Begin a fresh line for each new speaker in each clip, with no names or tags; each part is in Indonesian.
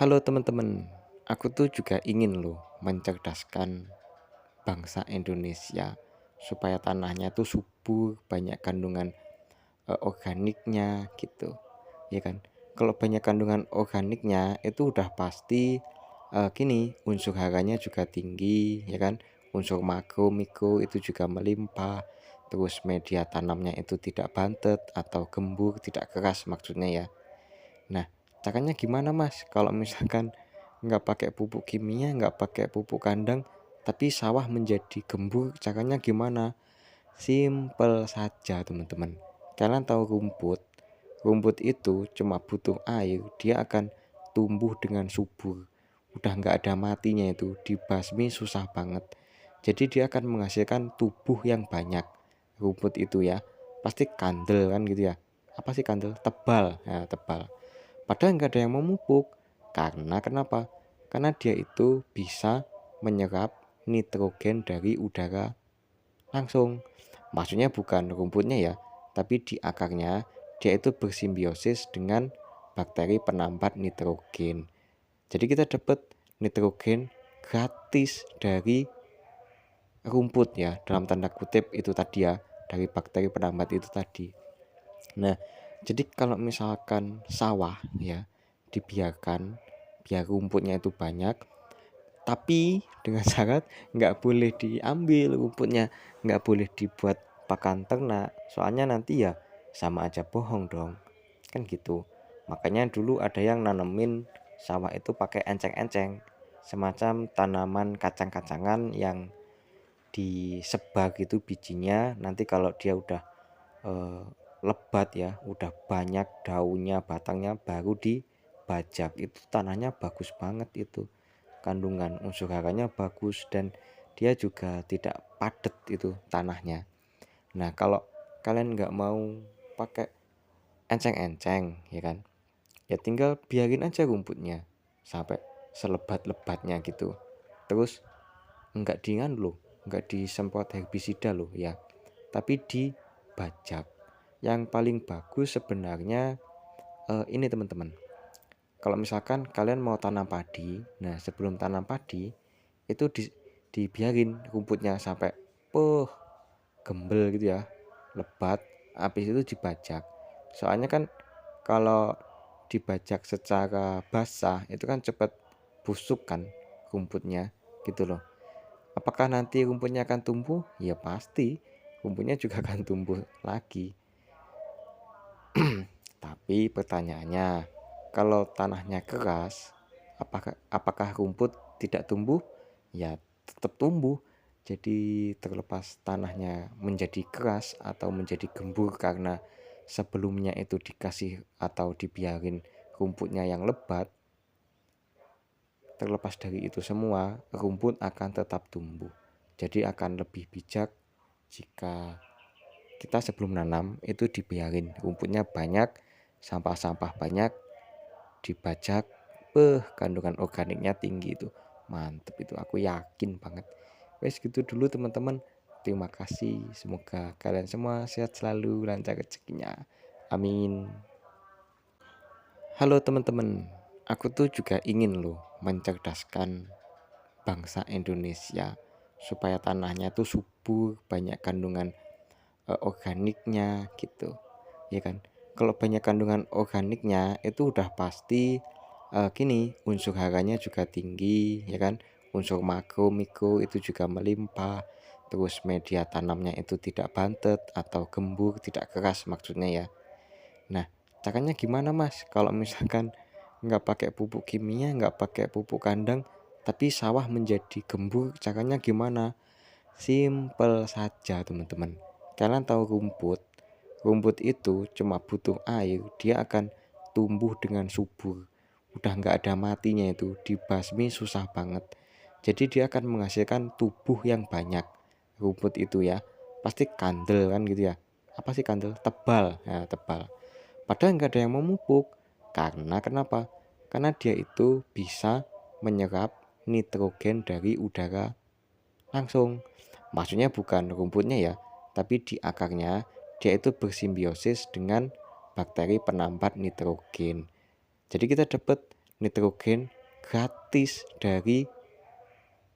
Halo teman-teman, aku tuh juga ingin loh mencerdaskan bangsa Indonesia supaya tanahnya tuh subur, banyak kandungan organiknya gitu, ya kan? Kalau banyak kandungan organiknya itu udah pasti gini, unsur haranya juga tinggi, ya kan? Unsur makro, mikro itu juga melimpah. Terus media tanamnya itu tidak bantet atau gembur, tidak keras maksudnya ya. Nah, caranya gimana Mas? Kalau misalkan nggak pakai pupuk kimia, nggak pakai pupuk kandang, tapi sawah menjadi gembur, caranya gimana? Simpel saja teman-teman. Kalian tahu rumput? Rumput itu cuma butuh air, dia akan tumbuh dengan subur. Udah nggak ada matinya itu, dibasmi susah banget. Jadi dia akan menghasilkan tubuh yang banyak. Rumput itu ya, pasti kandel kan gitu ya. Apa sih kandel? Tebal, ya tebal. Padahal nggak ada yang memupuk. Karena kenapa? Karena dia itu bisa menyerap nitrogen dari udara langsung. Maksudnya bukan rumputnya ya, tapi di akarnya dia itu bersimbiosis dengan bakteri penambat nitrogen. Jadi kita dapat nitrogen gratis dari rumput ya, dalam tanda kutip itu tadi ya, dari bakteri penambat itu tadi. Nah, jadi kalau misalkan sawah ya dibiarkan biar rumputnya itu banyak, tapi dengan syarat nggak boleh diambil rumputnya, nggak boleh dibuat pakan ternak, soalnya nanti ya sama aja bohong dong, kan gitu. Makanya dulu ada yang nanemin sawah itu pakai enceng-enceng, semacam tanaman kacang-kacangan yang disebar gitu bijinya. Nanti kalau dia udah eh, lebat ya, udah banyak daunnya, batangnya, baru dibajak. Itu tanahnya bagus banget itu, kandungan unsur haranya bagus, dan dia juga tidak padat itu tanahnya. Nah kalau kalian nggak mau pakai enceng-enceng ya kan, ya tinggal biarin aja rumputnya sampai selebat-lebatnya gitu. Terus nggak diingan loh, nggak disemprot herbisida loh ya, tapi dibajak. Yang paling bagus sebenarnya ini teman-teman, kalau misalkan kalian mau tanam padi, nah sebelum tanam padi itu dibiarin rumputnya sampai gembel gitu ya, lebat. Habis itu dibajak. Soalnya kan kalau dibajak secara basah itu kan cepat busuk kan rumputnya gitu loh. Apakah nanti rumputnya akan tumbuh? Ya pasti rumputnya juga akan tumbuh lagi. Tapi pertanyaannya, kalau tanahnya keras, apakah rumput tidak tumbuh? Ya tetap tumbuh. Jadi terlepas tanahnya menjadi keras atau menjadi gembur karena sebelumnya itu dikasih atau dibiarin rumputnya yang lebat, terlepas dari itu semua, rumput akan tetap tumbuh. Jadi akan lebih bijak jika kita sebelum nanam itu dibiarin rumputnya banyak, sampah-sampah banyak, dibajak, kandungan organiknya tinggi itu. Mantep itu, aku yakin banget. Wes gitu dulu teman-teman. Terima kasih. Semoga kalian semua sehat selalu, lancar rezekinya. Amin. Halo teman-teman. Aku tuh juga ingin loh mencerdaskan bangsa Indonesia supaya tanahnya tuh subur, banyak kandungan organiknya gitu, ya kan? Kalau banyak kandungan organiknya itu udah pasti gini, unsur haranya juga tinggi, ya kan? Unsur makro, mikro itu juga melimpah. Terus media tanamnya itu tidak bantet atau gembur, tidak keras maksudnya ya. Nah, caranya gimana Mas? Kalau misalkan nggak pakai pupuk kimia, nggak pakai pupuk kandang, tapi sawah menjadi gembur, caranya gimana? Simpel saja teman-teman. Kalian tahu rumput? Rumput itu cuma butuh air, dia akan tumbuh dengan subur. Udah nggak ada matinya itu, dibasmi susah banget. Jadi dia akan menghasilkan tubuh yang banyak. Rumput itu ya, pasti kandel kan gitu ya. Apa sih kandel? Tebal, ya tebal. Padahal nggak ada yang memupuk. Karena kenapa? Karena dia itu bisa menyerap nitrogen dari udara langsung. Maksudnya bukan rumputnya ya, tapi di akarnya dia itu bersimbiosis dengan bakteri penambat nitrogen. Jadi kita dapat nitrogen gratis dari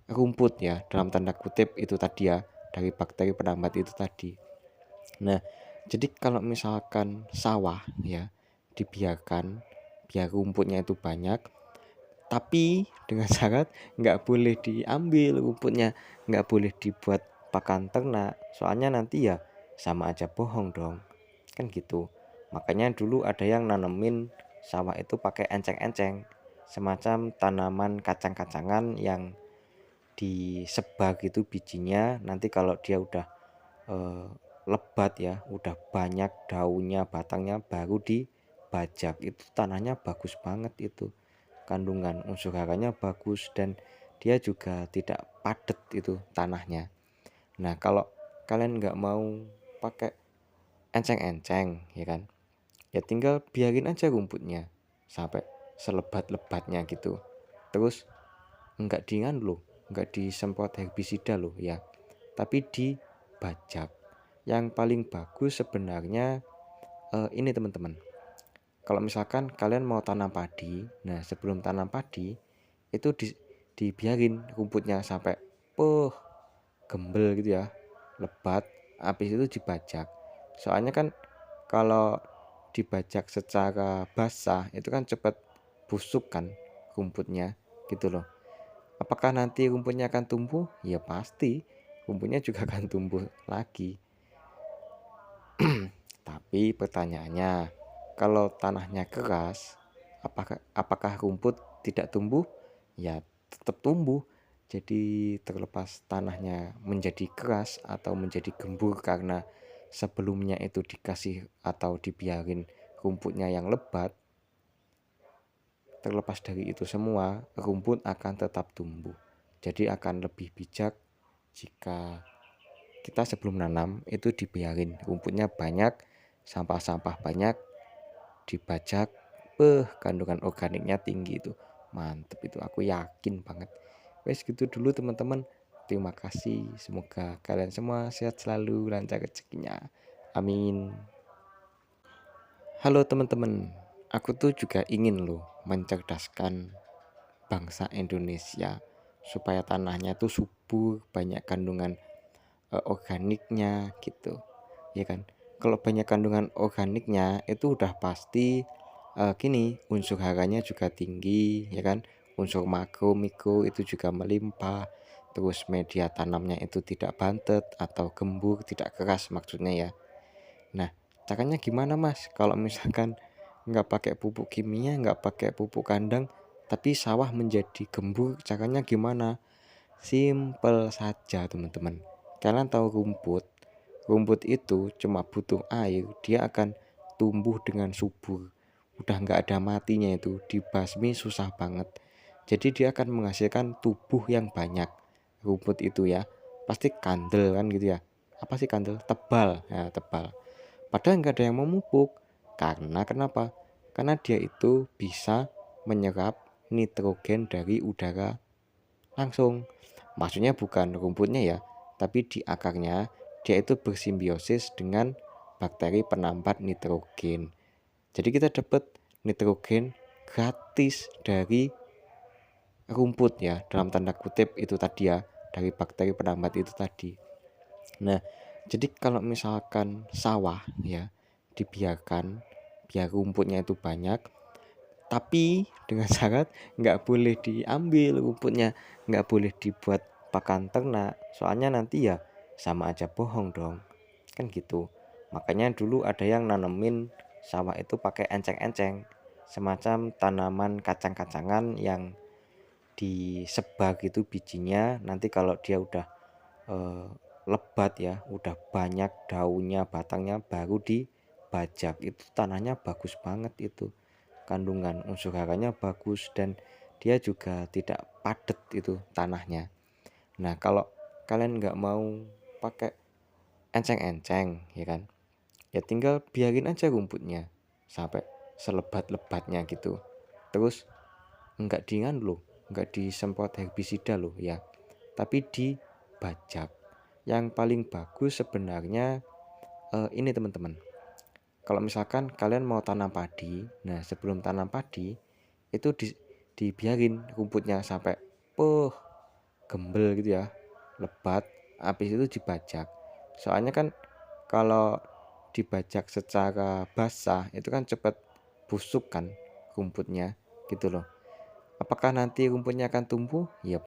rumput ya, dalam tanda kutip itu tadi ya, dari bakteri penambat itu tadi. Nah, jadi kalau misalkan sawah ya dibiarkan biar rumputnya itu banyak, tapi dengan syarat nggak boleh diambil rumputnya, nggak boleh dibuat pakan ternak, soalnya nanti ya sama aja bohong dong, kan gitu. Makanya dulu ada yang nanemin sawah itu pakai enceng-enceng, semacam tanaman kacang-kacangan yang disebar gitu bijinya, nanti kalau dia udah eh, lebat ya, udah banyak daunnya, batangnya, baru dibajak. Itu tanahnya bagus banget, itu kandungan unsur haranya bagus dan dia juga tidak padat itu tanahnya. Nah, kalau kalian nggak mau pakai enceng-enceng ya kan, ya tinggal biarin aja rumputnya sampai selebat-lebatnya gitu. Terus nggak diingan loh, nggak disemprot herbisida loh ya, tapi dibajak. Yang paling bagus sebenarnya ini teman-teman, kalau misalkan kalian mau tanam padi, nah sebelum tanam padi itu dibiarin rumputnya sampai gembel gitu ya, lebat, habis itu dibajak. Soalnya kan kalau dibajak secara basah itu kan cepat busuk kan rumputnya gitu loh. Apakah nanti rumputnya akan tumbuh? Ya pasti, rumputnya juga akan tumbuh lagi. Tapi pertanyaannya, kalau tanahnya keras, apakah rumput tidak tumbuh? Ya tetap tumbuh. Jadi terlepas tanahnya menjadi keras atau menjadi gembur karena sebelumnya itu dikasih atau dibiarin rumputnya yang lebat, terlepas dari itu semua, rumput akan tetap tumbuh. Jadi akan lebih bijak jika kita sebelum nanam itu dibiarin rumputnya banyak, sampah-sampah banyak, dibajak, kandungan organiknya tinggi, itu mantep, itu aku yakin banget. Wes gitu dulu teman-teman, terima kasih, semoga kalian semua sehat selalu, lancar rezekinya, amin. Halo teman-teman, aku tuh juga ingin loh mencerdaskan bangsa Indonesia supaya tanahnya tuh subur, banyak kandungan organiknya gitu ya kan. Kalau banyak kandungan organiknya itu udah pasti gini, unsur haranya juga tinggi ya kan, unsur makro mikro itu juga melimpah, terus media tanamnya itu tidak bantet atau gembur, tidak keras maksudnya ya. Nah, caranya gimana mas kalau misalkan nggak pakai pupuk kimia, nggak pakai pupuk kandang, tapi sawah menjadi gembur, caranya gimana? Simple saja teman-teman. Kalian tahu rumput? Rumput itu cuma butuh air, dia akan tumbuh dengan subur. Udah nggak ada matinya, itu dibasmi susah banget. Jadi dia akan menghasilkan tubuh yang banyak. Rumput itu ya, pasti kandel kan gitu ya. Apa sih kandel? Tebal, ya tebal. Padahal nggak ada yang memupuk. Karena kenapa? Karena dia itu bisa menyerap nitrogen dari udara langsung. Maksudnya bukan rumputnya ya, tapi di akarnya dia itu bersimbiosis dengan bakteri penambat nitrogen. Jadi kita dapat nitrogen gratis dari rumput ya, dalam tanda kutip itu tadi ya, dari bakteri penambat itu tadi. Nah, jadi kalau misalkan sawah ya dibiarkan biar rumputnya itu banyak, tapi dengan syarat nggak boleh diambil rumputnya, nggak boleh dibuat pakan ternak, soalnya nanti ya sama aja bohong dong, kan gitu. Makanya dulu ada yang nanemin sawah itu pakai enceng-enceng, semacam tanaman kacang-kacangan yang disebar gitu bijinya, nanti kalau dia udah eh, lebat ya, udah banyak daunnya, batangnya, baru dibajak. Itu tanahnya bagus banget, itu kandungan unsur haranya bagus dan dia juga tidak padat itu tanahnya. Nah, kalau kalian nggak mau pakai enceng-enceng ya kan, ya tinggal biarin aja rumputnya sampai selebat-lebatnya gitu. Terus nggak diingan loh, nggak disemprot herbisida loh ya, tapi dibajak. Yang paling bagus sebenarnya ini teman-teman, kalau misalkan kalian mau tanam padi, nah sebelum tanam padi itu dibiarin rumputnya sampai gembel gitu ya, lebat, habis itu dibajak. Soalnya kan kalau dibajak secara basah itu kan cepat busuk kan rumputnya gitu loh. Apakah nanti rumputnya akan tumbuh? Ya